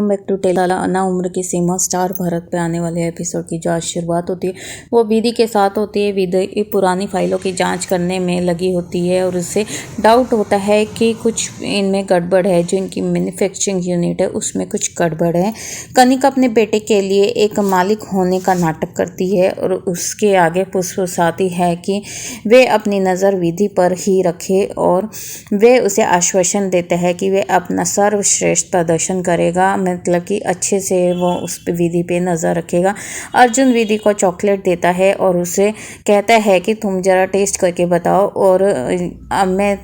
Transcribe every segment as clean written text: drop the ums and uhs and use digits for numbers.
Back to टेला ना उम्र की सीमा स्टार भारत पे आने वाले एपिसोड की जो आज शुरुआत होती है वो विधि के साथ होती है। विधि पुरानी फाइलों की जांच करने में लगी होती है और उससे डाउट होता है कि कुछ इनमें गड़बड़ है। जो इनकी मैन्युफैक्चरिंग यूनिट है उसमें कुछ गड़बड़ है। कनिका अपने बेटे के लिए एक मालिक होने का नाटक करती है और उसके आगे फुसफुसाती है कि वे अपनी नज़र विधि पर ही रखे और वे उसे आश्वासन देते हैं कि वे अपना सर्वश्रेष्ठ प्रदर्शन करेगा, मतलब कि अच्छे से वो उस पे विधि पे नज़र रखेगा। अर्जुन विधि को चॉकलेट देता है और उसे कहता है कि तुम ज़रा टेस्ट करके बताओ और अब मैं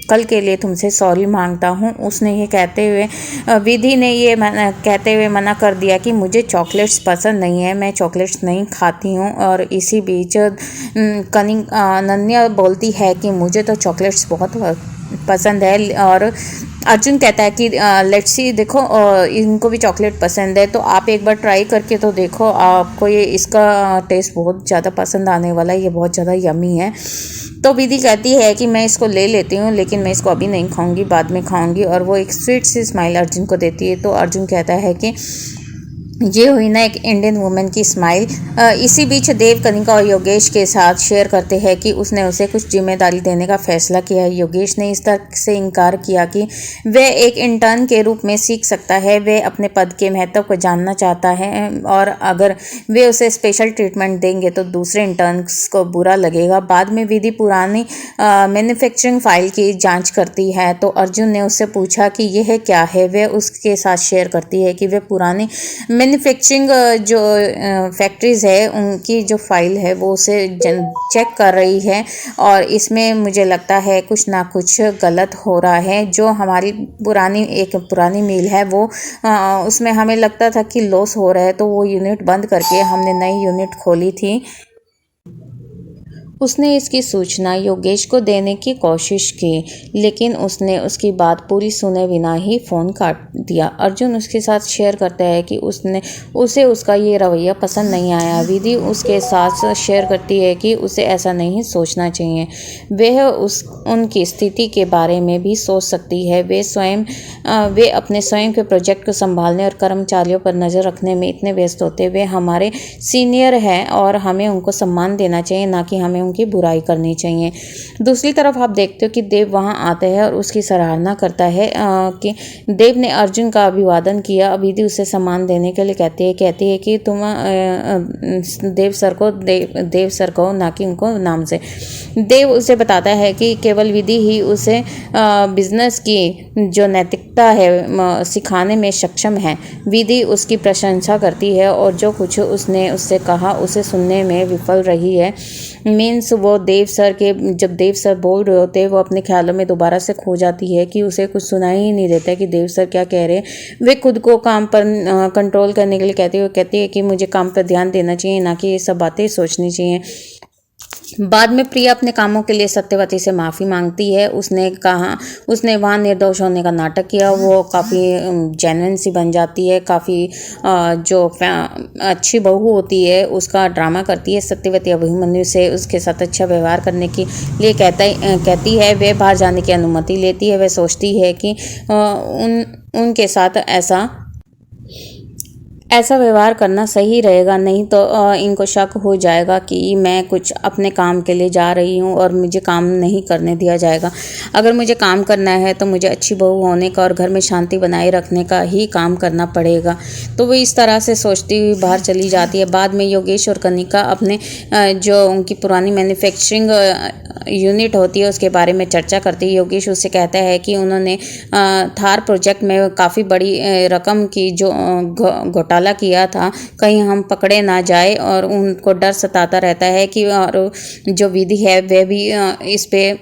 कल के लिए तुमसे सॉरी मांगता हूँ। उसने ये कहते हुए विधि ने ये कहते हुए मना कर दिया कि मुझे चॉकलेट्स पसंद नहीं है, मैं चॉकलेट्स नहीं खाती हूँ। और इसी बीच अनन्या बोलती है कि मुझे तो चॉकलेट्स बहुत पसंद है और अर्जुन कहता है कि लेट्स सी, देखो इनको भी चॉकलेट पसंद है तो आप एक बार ट्राई करके तो देखो, आपको ये इसका टेस्ट बहुत ज़्यादा पसंद आने वाला है, ये बहुत ज़्यादा यमी है। तो विधि कहती है कि मैं इसको ले लेती हूँ लेकिन मैं इसको अभी नहीं खाऊंगी, बाद में खाऊंगी। और वो एक स्वीट सी स्माइल अर्जुन को देती है। तो अर्जुन कहता है कि ये हुई ना एक इंडियन वुमेन की स्माइल। इसी बीच देव कनिका और योगेश के साथ शेयर करते हैं कि उसने उसे कुछ जिम्मेदारी देने का फैसला किया है। योगेश ने इस तरह से इनकार किया कि वह एक इंटर्न के रूप में सीख सकता है, वे अपने पद के महत्व को जानना चाहता है और अगर वे उसे स्पेशल ट्रीटमेंट देंगे तो दूसरे इंटर्न्स को बुरा लगेगा। बाद में विधि पुरानी मैन्युफैक्चरिंग फाइल की जाँच करती है तो अर्जुन ने उससे पूछा कि यह क्या है। वह उसके साथ शेयर करती है कि वे पुरानी मैन्युफैक्चरिंग जो फैक्ट्रीज़ है उनकी जो फाइल है वो उसे चेक कर रही है और इसमें मुझे लगता है कुछ ना कुछ गलत हो रहा है। जो हमारी पुरानी मिल है वो उसमें हमें लगता था कि लॉस हो रहा है तो वो यूनिट बंद करके हमने नई यूनिट खोली थी। उसने इसकी सूचना योगेश को देने की कोशिश की लेकिन उसने उसकी बात पूरी सुने बिना ही फ़ोन काट दिया। अर्जुन उसके साथ शेयर करता है कि उसे उसका ये रवैया पसंद नहीं आया। विधि उसके साथ शेयर करती है कि उसे ऐसा नहीं सोचना चाहिए, वह उनकी स्थिति के बारे में भी सोच सकती है। वे अपने स्वयं के प्रोजेक्ट को संभालने और कर्मचारियों पर नज़र रखने में इतने व्यस्त होते। वे हमारे सीनियर हैं और हमें उनको सम्मान देना चाहिए, ना कि हमें उनकी बुराई करनी चाहिए। दूसरी तरफ आप देखते हो कि देव वहां आता है और उसकी सराहना करता है कि देव ने अर्जुन का अभिवादन किया। विधि उसे सम्मान देने के लिए कहती है कि तुम देव सर को ना कि उनको नाम से। देव उसे बताता है कि केवल विधि ही उसे बिजनेस की जो नैतिकता है सिखाने में सक्षम है। विधि उसकी प्रशंसा करती है और जो कुछ उसने उससे कहा उसे सुनने में विफल रही है। मीन्स वो जब देव सर बोल रहे होते वो अपने ख्यालों में दोबारा से खो जाती है कि उसे कुछ सुनाई ही नहीं देता कि देव सर क्या कह रहे हैं। वे खुद को काम पर कंट्रोल करने के लिए कहती है कि मुझे काम पर ध्यान देना चाहिए, ना कि ये सब बातें सोचनी चाहिए। बाद में प्रिया अपने कामों के लिए सत्यवती से माफ़ी मांगती है। उसने वहाँ निर्दोष होने का नाटक किया। वो काफ़ी जेन्युइन सी बन जाती है, काफ़ी जो अच्छी बहू होती है उसका ड्रामा करती है। सत्यवती अभिमन्यु से उसके साथ अच्छा व्यवहार करने के लिए कहती है। वह बाहर जाने की अनुमति लेती है। वह सोचती है कि उनके साथ ऐसा व्यवहार करना सही रहेगा, नहीं तो इनको शक हो जाएगा कि मैं कुछ अपने काम के लिए जा रही हूँ और मुझे काम नहीं करने दिया जाएगा। अगर मुझे काम करना है तो मुझे अच्छी बहू होने का और घर में शांति बनाए रखने का ही काम करना पड़ेगा। तो वो इस तरह से सोचती हुई बाहर चली जाती है। बाद में योगेश और कनिका अपने जो उनकी पुरानी मैन्युफैक्चरिंग यूनिट होती है उसके बारे में चर्चा करती है। योगेश उससे कहता है कि उन्होंने थार प्रोजेक्ट में काफ़ी बड़ी रकम की जो घोटाला किया था, कहीं हम पकड़े ना जाए और उनको डर सताता रहता है कि और जो विधि है वह भी इस पे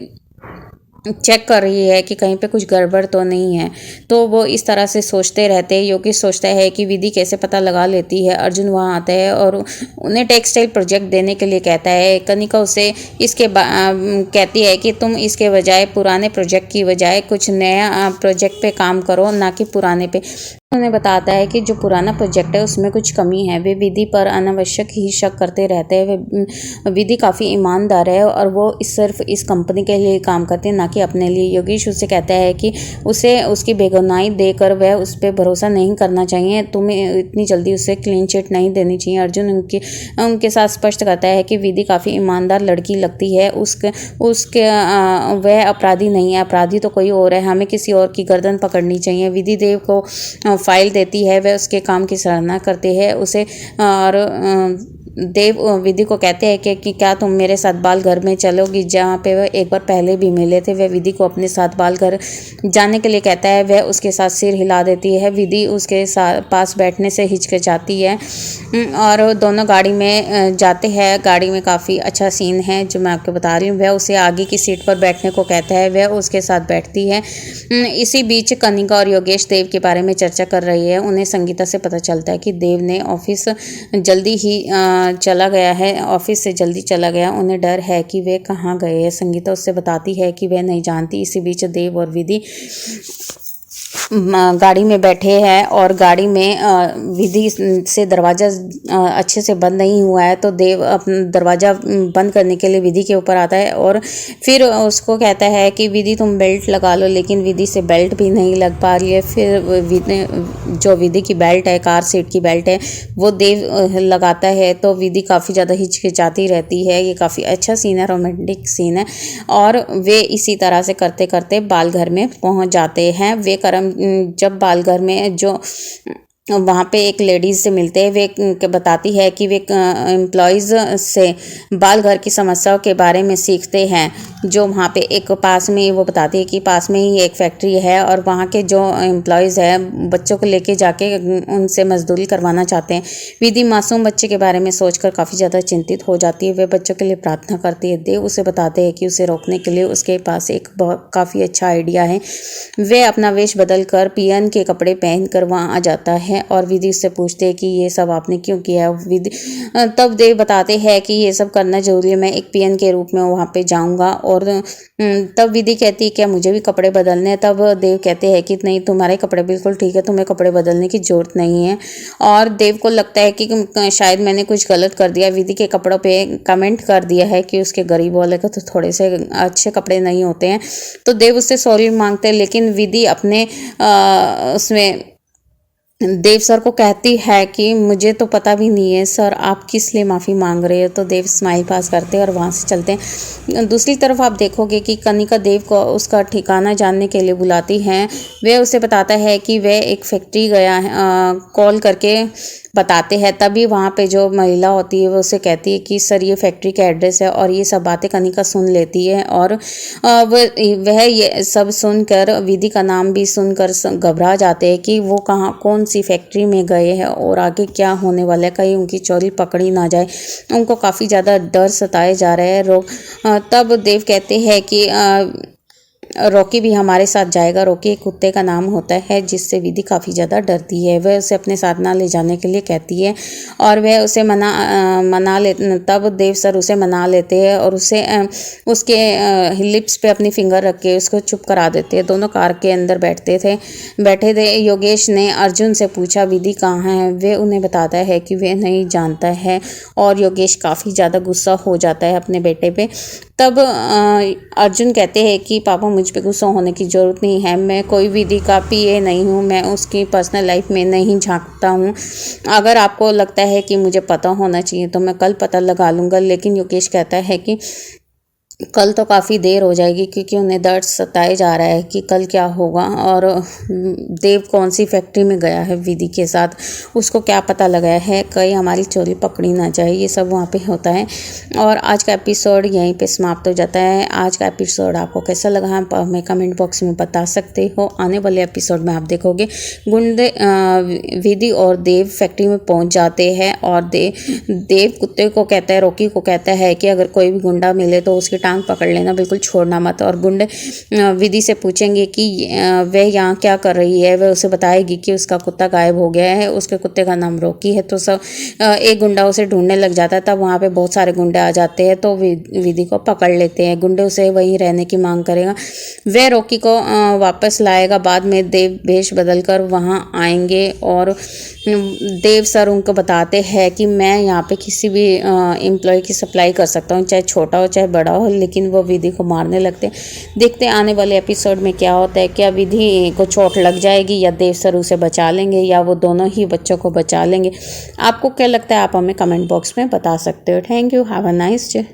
चेक कर रही है कि कहीं पे कुछ गड़बड़ तो नहीं है। तो वो इस तरह से सोचते रहते हैं। योगेश सोचता है कि विधि कैसे पता लगा लेती है। अर्जुन वहाँ आता है और उन्हें टेक्सटाइल प्रोजेक्ट देने के लिए कहता है। कनिका उसे कहती है कि तुम इसके बजाय पुराने प्रोजेक्ट की बजाय कुछ नया प्रोजेक्ट पे काम करो, ना कि पुराने पे। उन्हें बताता है कि जो पुराना प्रोजेक्ट है उसमें कुछ कमी है। वे विधि पर अनावश्यक ही शक करते रहते हैं। वे विधि काफ़ी ईमानदार है और वो सिर्फ इस कंपनी के लिए काम करती है, ना कि अपने लिए। योगेश उससे कहता है कि उसे उसकी बेगुनाही देकर वह उस पर भरोसा नहीं करना चाहिए, तुम्हें इतनी जल्दी उसे क्लीन चिट नहीं देनी चाहिए। अर्जुन उनके साथ स्पष्ट करता है कि विधि काफ़ी ईमानदार लड़की लगती है, उसके वह अपराधी नहीं है, अपराधी तो कोई और है, हमें किसी और की गर्दन पकड़नी चाहिए। विधि देव को फाइल देती है, वह उसके काम की सराहना करते हैं उसे। और देव विधि को कहते हैं कि क्या तुम मेरे साथ बाल घर में चलोगी, जहाँ पे वह एक बार पहले भी मिले थे। वह विधि को अपने साथ बाल घर जाने के लिए कहता है। वह उसके साथ सिर हिला देती है। विधि उसके साथ पास बैठने से हिचकिचाती है और दोनों गाड़ी में जाते हैं। गाड़ी में काफ़ी अच्छा सीन है जो मैं आपको बता रही हूँ। वह उसे आगे की सीट पर बैठने को कहता है, वह उसके साथ बैठती है। इसी बीच कनिका और योगेश देव के बारे में चर्चा कर रही है। उन्हें संगीता से पता चलता है कि देव ने ऑफिस जल्दी ही चला गया है, ऑफिस से जल्दी चला गया। उन्हें डर है कि वे कहाँ गए हैं। संगीता उससे बताती है कि वह नहीं जानती। इसी बीच देव और विधि गाड़ी में बैठे हैं और गाड़ी में विधि से दरवाज़ा अच्छे से बंद नहीं हुआ है, तो देव अपना दरवाज़ा बंद करने के लिए विधि के ऊपर आता है और फिर उसको कहता है कि विधि तुम बेल्ट लगा लो, लेकिन विधि से बेल्ट भी नहीं लग पा रही है। फिर जो विधि की बेल्ट है, कार सीट की बेल्ट है, वो देव लगाता है, तो विधि काफ़ी ज़्यादा हिचकिचाती रहती है। ये काफ़ी अच्छा सीन है, रोमांटिक सीन है। और वे इसी तरह से करते करते बाल घर में पहुंच जाते हैं। वे जब बालघर में जो वहाँ पे एक लेडीज़ से मिलते हैं, वे बताती है कि वे एम्प्लॉयज़ से बाल घर की समस्याओं के बारे में सीखते हैं। जो वहाँ पे एक पास में, वो बताती है कि पास में ही एक फैक्ट्री है और वहाँ के जो एम्प्लॉयज़ हैं बच्चों को लेके जाके उनसे मजदूरी करवाना चाहते हैं। विधि मासूम बच्चे के बारे में सोचकर काफ़ी ज़्यादा चिंतित हो जाती है। वे बच्चों के लिए प्रार्थना करती है। देव उसे बताते हैं कि उसे रोकने के लिए उसके पास एक काफ़ी अच्छा आइडिया है। वे अपना वेश बदल कर पियन के कपड़े पहन कर वहाँ आ जाता है और विधि उससे पूछते हैं कि ये सब आपने क्यों किया। विधि तब देव बताते हैं कि ये सब करना जरूरी है, मैं एक पियन के रूप में वहाँ पे जाऊँगा। और तब विधि कहती है क्या मुझे भी कपड़े बदलने हैं। तब देव कहते हैं कि नहीं, तुम्हारे कपड़े बिल्कुल ठीक है, तुम्हें कपड़े बदलने की ज़रूरत नहीं है। और देव को लगता है कि शायद मैंने कुछ गलत कर दिया, विधि के कपड़ों पर कमेंट कर दिया है कि उसके गरीब वाले को तो थोड़े से अच्छे कपड़े नहीं होते हैं। तो देव उससे सॉरी मांगते हैं, लेकिन विधि अपने उसमें देव सर को कहती है कि मुझे तो पता भी नहीं है सर, आप किस लिए माफ़ी मांग रहे हो। तो देव स्माइल पास करते हैं और वहाँ से चलते हैं। दूसरी तरफ आप देखोगे कि कनिका देव को उसका ठिकाना जानने के लिए बुलाती हैं। वह उसे बताता है कि वह एक फैक्ट्री गया है, कॉल करके बताते हैं। तभी वहाँ पे जो महिला होती है वो उसे कहती है कि सर ये फैक्ट्री का एड्रेस है। और ये सब बातें कनिका सुन लेती है और वह ये सब सुनकर विधि का नाम भी सुनकर घबरा जाते हैं कि वो कौन सी फैक्ट्री में गए हैं और आगे क्या होने वाला है, कहीं उनकी चोरी पकड़ी ना जाए। उनको काफ़ी ज़्यादा डर सताए जा रहे हैं। तब देव कहते हैं कि रॉकी भी हमारे साथ जाएगा। रॉकी एक कुत्ते का नाम होता है जिससे विधि काफ़ी ज़्यादा डरती है। वह उसे अपने साथ ना ले जाने के लिए कहती है और वह उसे मना ले। तब देव सर उसे मना लेते हैं और उसके लिप्स पे अपनी फिंगर रख के उसको चुप करा देते हैं। दोनों कार के अंदर बैठे थे। योगेश ने अर्जुन से पूछा विधि कहाँ है। वे उन्हें बताता है कि वह नहीं जानता है और योगेश काफ़ी ज़्यादा गुस्सा हो जाता है अपने बेटे पे। तब अर्जुन कहते हैं कि पापा मुझ पे गुस्सा होने की ज़रूरत नहीं है, मैं कोई विधि का पीए नहीं हूँ, मैं उसकी पर्सनल लाइफ में नहीं झांकता हूँ। अगर आपको लगता है कि मुझे पता होना चाहिए तो मैं कल पता लगा लूँगा। लेकिन योगेश कहता है कि कल तो काफ़ी देर हो जाएगी क्योंकि उन्हें दर्द सताए जा रहा है कि कल क्या होगा। और देव कौन सी फैक्ट्री में गया है विधि के साथ, उसको क्या पता लगाया है कहीं हमारी चोरी पकड़ी ना जाए। ये सब वहाँ पे होता है। और आज का एपिसोड यहीं पे समाप्त हो जाता है। आज का एपिसोड आपको कैसा लगा हमें कमेंट बॉक्स में बता सकते हो। आने वाले एपिसोड में आप देखोगे गुंडे विधि और देव फैक्ट्री में पहुँच जाते हैं और देव कुत्ते को कहता है, रॉकी को कहता है कि अगर कोई भी गुंडा मिले तो उसकी टांग पकड़ लेना, बिल्कुल छोड़ना मत। और गुंडे विधि से पूछेंगे कि वह यहाँ क्या कर रही है। वह उसे बताएगी कि उसका कुत्ता गायब हो गया है, उसके कुत्ते का नाम रॉकी है। तो सब एक गुंडा उसे ढूंढने लग जाता है। तब वहाँ पे बहुत सारे गुंडे आ जाते हैं, तो विधि को पकड़ लेते हैं। गुंडे उसे वहीं रहने की मांग करेगा। वह रॉकी को वापस लाएगा। बाद में देव भेष बदल कर वहाँ आएंगे और देव सर उनको बताते हैं कि मैं यहाँ पे किसी भी एम्प्लॉय की सप्लाई कर सकता हूँ, चाहे छोटा हो चाहे बड़ा हो। लेकिन वो विधि को मारने लगते हैं। देखते हैं आने वाले एपिसोड में क्या होता है। क्या विधि को चोट लग जाएगी या देव सर उसे बचा लेंगे या वो दोनों ही बच्चों को बचा लेंगे। आपको क्या लगता है, आप हमें कमेंट बॉक्स में बता सकते हो। Thank you, have a nice day.